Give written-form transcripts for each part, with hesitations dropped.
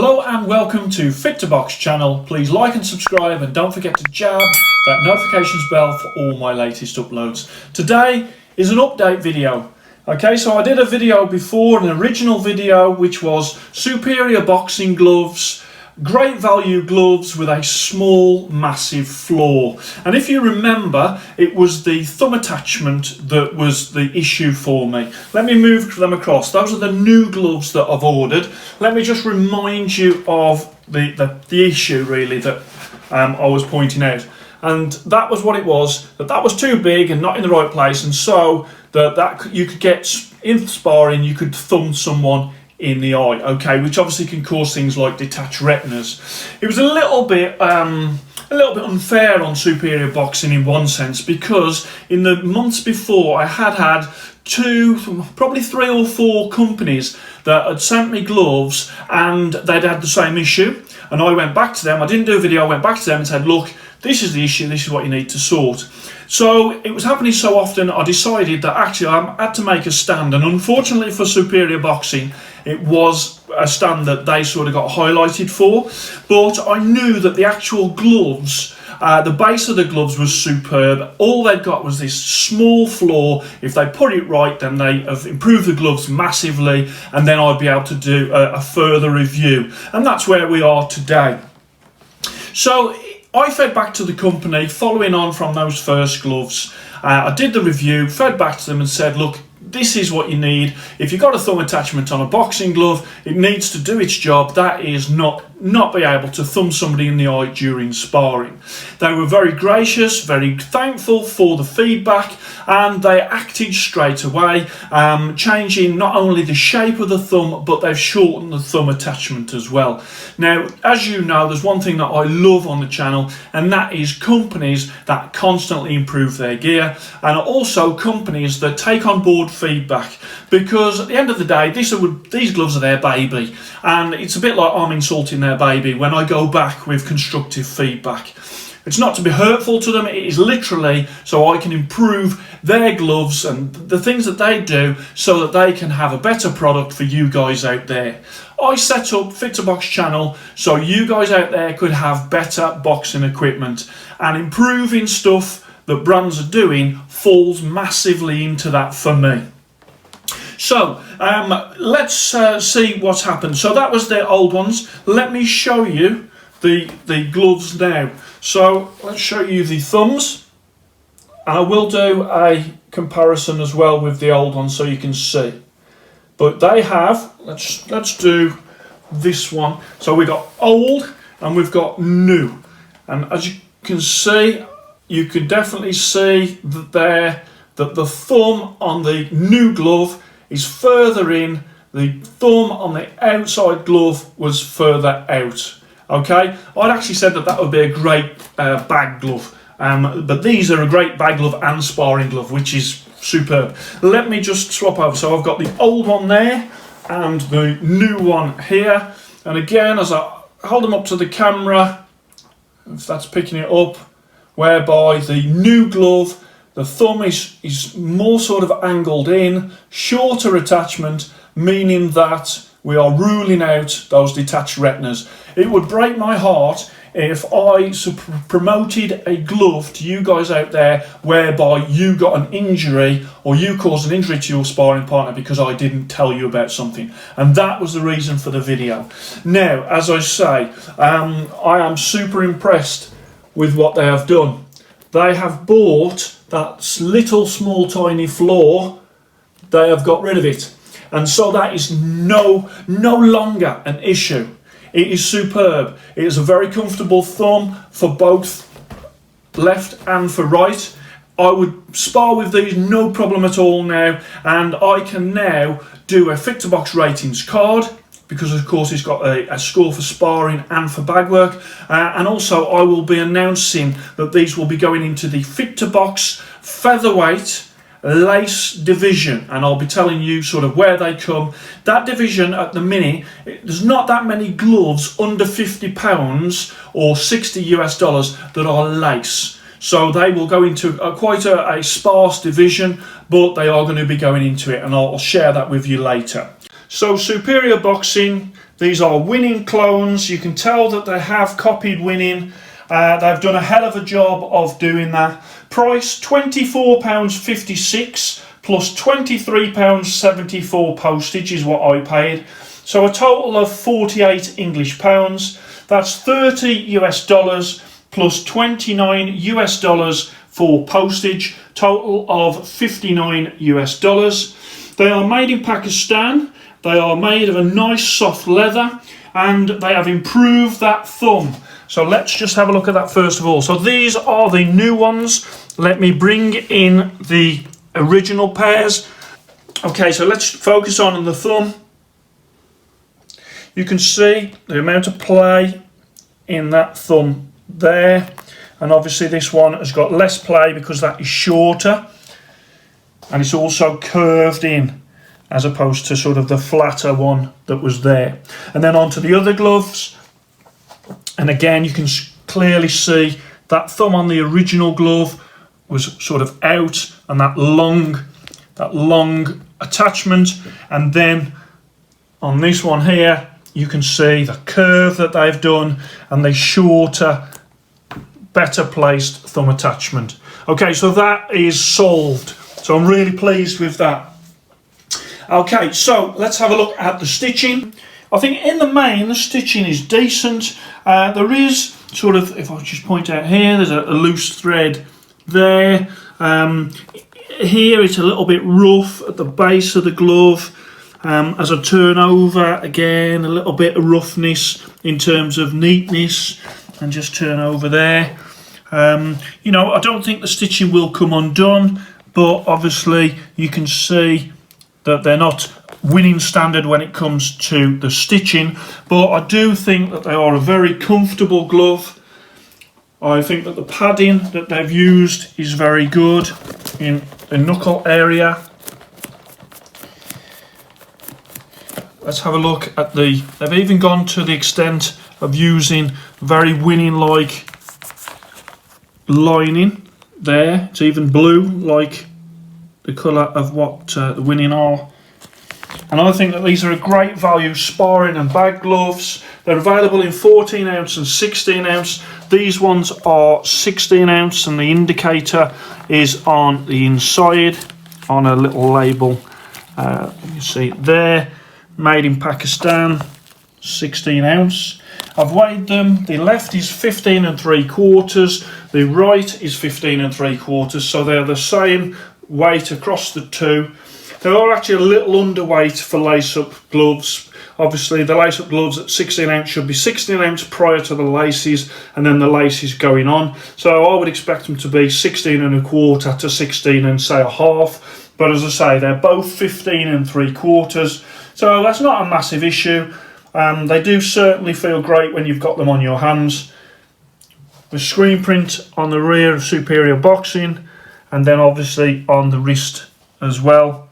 Hello and welcome to Fit to Box channel. Please like and subscribe and don't forget to jab that notifications bell for all my latest uploads. Today is an update video. Okay, so I did a video before, an original video, which was superior boxing gloves, great value gloves with a small massive flaw. And if you remember, it was the thumb attachment that was the issue for me. Let me move them across. Those are the new gloves that I've ordered. Let me just remind you of the issue really that I was pointing out. And that was what it was, that was too big and not in the right place, and so that you could get in sparring, you could thumb someone in the eye, okay, which obviously can cause things like detached retinas. It was a little bit unfair on Superior Boxing in one sense, because in the months before I had probably 3 or 4 companies that had sent me gloves and they'd had the same issue, and I went back to them. I didn't do a video, I went back to them and said, look, this is the issue, this is what you need to sort. So it was happening so often, I decided that actually I had to make a stand, and unfortunately for Superior Boxing, it was a stand that they sort of got highlighted for. But I knew that the actual gloves, the base of the gloves was superb. All they'd got was this small flaw. If they put it right, then they have improved the gloves massively, and then I'd be able to do a further review. And that's where we are today. So I fed back to the company following on from those first gloves. I did the review, fed back to them and said, look, this is what you need. If you've got a thumb attachment on a boxing glove, it needs to do its job. That is not be able to thumb somebody in the eye during sparring. They were very gracious, very thankful for the feedback, and they acted straight away, changing not only the shape of the thumb, but they've shortened the thumb attachment as well. Now, as you know, there's one thing that I love on the channel, and that is companies that constantly improve their gear, and also companies that take on board feedback, because at the end of the day, these gloves are their baby, and it's a bit like I'm insulting their baby when I go back with constructive feedback. It's not to be hurtful to them, it is literally so I can improve their gloves and the things that they do so that they can have a better product for you guys out there. I set up Fit to Box channel so you guys out there could have better boxing equipment, and improving stuff that brands are doing falls massively into that for me. So let's see what's happened. So that was the old ones. Let me show you the gloves now. So let's show you the thumbs, and I will do a comparison as well with the old ones so you can see. But they have, let's do this one. So we've got old and we've got new, and as you can see, you can definitely see that the thumb on the new glove is further in, the thumb on the outside glove was further out. Okay, I'd actually said that would be a great bag glove, but these are a great bag glove and sparring glove, which is superb. Let me just swap over. So I've got the old one there and the new one here, and again, as I hold them up to the camera, if that's picking it up, whereby the new glove, the thumb is more sort of angled in, shorter attachment, meaning that we are ruling out those detached retinas. It would break my heart if I promoted a glove to you guys out there whereby you got an injury or you caused an injury to your sparring partner because I didn't tell you about something. And that was the reason for the video. Now, as I say, I am super impressed with what they have done. They have bought that little small tiny flaw, they have got rid of it, and so that is no longer an issue. It is superb. It is a very comfortable thumb for both left and for right. I would spar with these no problem at all now, and I can now do a Fit to Box ratings card, because of course it's got a score for sparring and for bag work, and also I will be announcing that these will be going into the Fit to Box featherweight lace division, and I'll be telling you sort of where they come. That division at the minute, there's not that many gloves under £50 or $60 that are lace, so they will go into quite a sparse division, but they are going to be going into it, and I'll share that with you later. So Superior Boxing, These are winning clones. You can tell that they have copied winning. They've done a hell of a job of doing that. Price £24.56 plus £23.74 postage is what I paid. So a total of 48 English pounds. That's $30 US plus 29 US dollars for postage. Total of 59 US dollars. They are made in Pakistan. They are made of a nice soft leather, and they have improved that thumb. So let's just have a look at that first of all. So these are the new ones. Let me bring in the original pairs. Okay, so let's focus on the thumb. You can see the amount of play in that thumb there. And obviously this one has got less play because that is shorter. And it's also curved in, as opposed to sort of the flatter one that was there. And then onto the other gloves. And again, you can clearly see that thumb on the original glove was sort of out, and that long attachment. And then on this one here, you can see the curve that they've done and the shorter, better placed thumb attachment. Okay, so that is solved. So I'm really pleased with that. Okay, so let's have a look at the stitching. I think in the main, the stitching is decent. There is sort of, if I just point out here, there's a loose thread there. Here it's a little bit rough at the base of the glove. As I turn over, again, a little bit of roughness in terms of neatness. And just turn over there. You know, I don't think the stitching will come undone, but obviously you can see that they're not winning standard when it comes to the stitching, but I do think that they are a very comfortable glove. I think that the padding that they've used is very good in the knuckle area. Let's have a look at they've even gone to the extent of using very winning like lining there. It's even blue like the colour of what the winning are. And I think that these are a great value sparring and bag gloves. They're available in 14 ounce and 16 ounce. These ones are 16 ounce, and the indicator is on the inside on a little label. You see it there, made in Pakistan, 16 ounce. I've weighed them. The left is 15 3/4, the right is 15 3/4, so they're the same weight across the two. They are actually a little underweight for lace-up gloves. Obviously the lace-up gloves at 16 ounce should be 16 ounce prior to the laces, and then the laces going on. So I would expect them to be 16 1/4 to 16 and say a half. But as I say, they're both 15 3/4, so that's not a massive issue. They do certainly feel great when you've got them on your hands. The screen print on the rear of Superior Boxing, and then obviously on the wrist as well.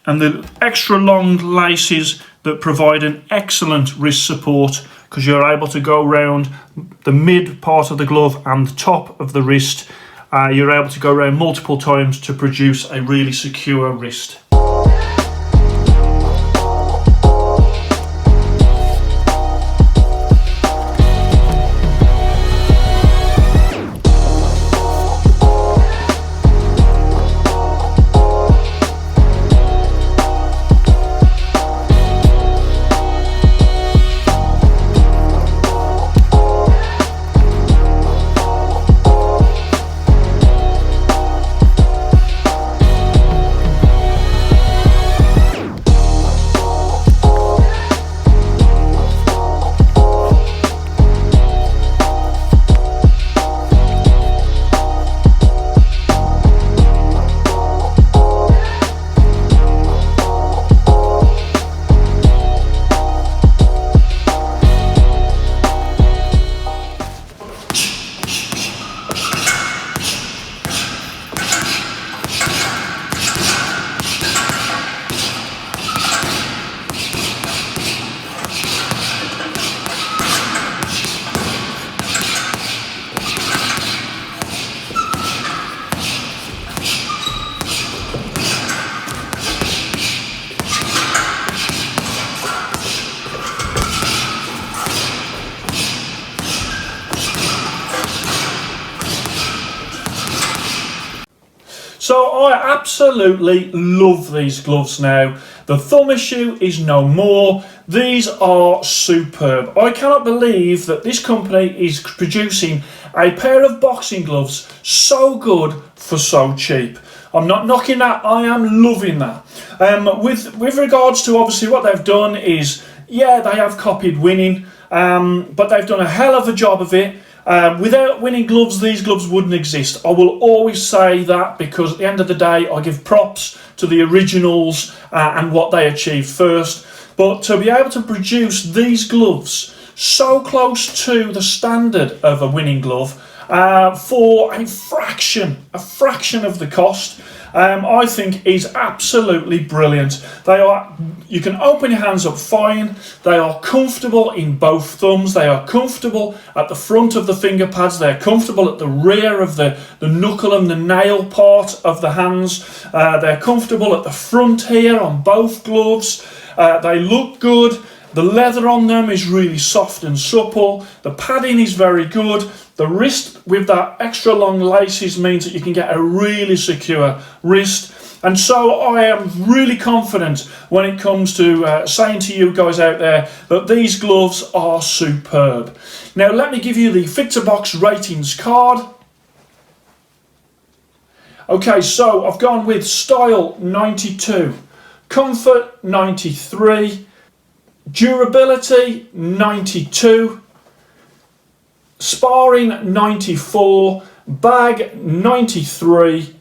And the extra long laces that provide an excellent wrist support, because you're able to go around the mid part of the glove and the top of the wrist. You're able to go around multiple times to produce a really secure wrist. So I absolutely love these gloves now. The thumb issue is no more. These are superb. I cannot believe that this company is producing a pair of boxing gloves so good for so cheap. I'm not knocking that, I am loving that. With regards to obviously what they've done is, yeah, they have copied winning, but they've done a hell of a job of it. Without winning gloves, these gloves wouldn't exist. I will always say that, because at the end of the day, I give props to the originals and what they achieved first. But to be able to produce these gloves so close to the standard of a winning glove for a fraction of the cost, I think is absolutely brilliant. You can open your hands up fine. They are comfortable in both thumbs. They are comfortable at the front of the finger pads. They're comfortable at the rear of the knuckle and the nail part of the hands. They're comfortable at the front here on both gloves. They look good. The leather on them is really soft and supple. The padding is very good. The wrist with that extra long laces means that you can get a really secure wrist. And so I am really confident when it comes to saying to you guys out there that these gloves are superb. Now let me give you the Fit2Box ratings card. Okay, so I've gone with style 92, comfort 93, durability 92, sparring 94, bag 93,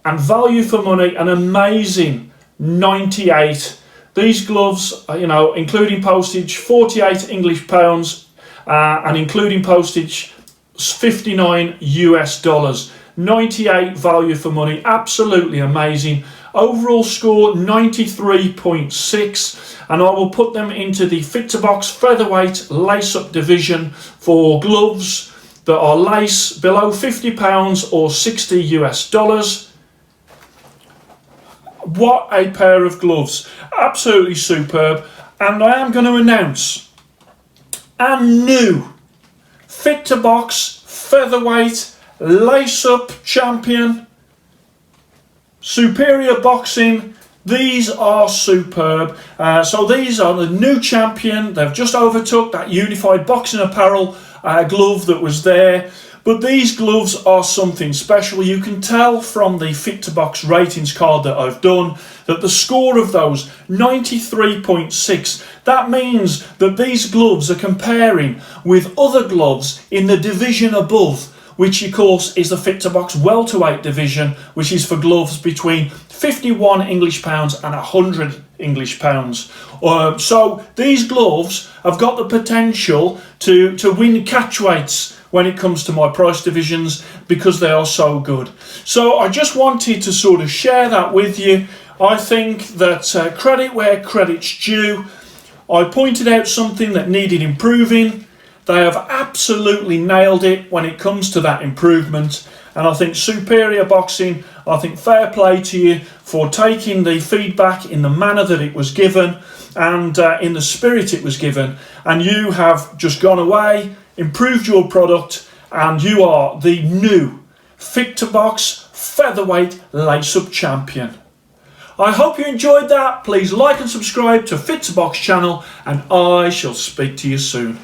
and value for money an amazing 98. These gloves, including postage, 48 English pounds, and including postage, 59 US dollars. 98 value for money, absolutely amazing. Overall score 93.6, and I will put them into the Fit2Box featherweight lace-up division for gloves that are lace below £50 or 60 US dollars. What a pair of gloves, absolutely superb. And I am going to announce a new Fit2Box featherweight lace-up champion, Superior Boxing. These are superb. So these are the new champion. They've just overtook that unified boxing apparel glove that was there. But these gloves are something special. You can tell from the Fit2Box ratings card that I've done that the score of those, 93.6. That means that these gloves are comparing with other gloves in the division above, which of course is the Fit2Box welterweight division, which is for gloves between 51 English pounds and 100 English pounds. So these gloves have got the potential to win catchweights when it comes to my price divisions, because they are so good. So I just wanted to sort of share that with you. I think that credit where credit's due. I pointed out something that needed improving. They have absolutely nailed it when it comes to that improvement. And I think Superior Boxing, I think fair play to you for taking the feedback in the manner that it was given and in the spirit it was given. And you have just gone away, improved your product, and you are the new Fit2Box featherweight lace-up champion. I hope you enjoyed that. Please like and subscribe to Fit2Box channel, and I shall speak to you soon.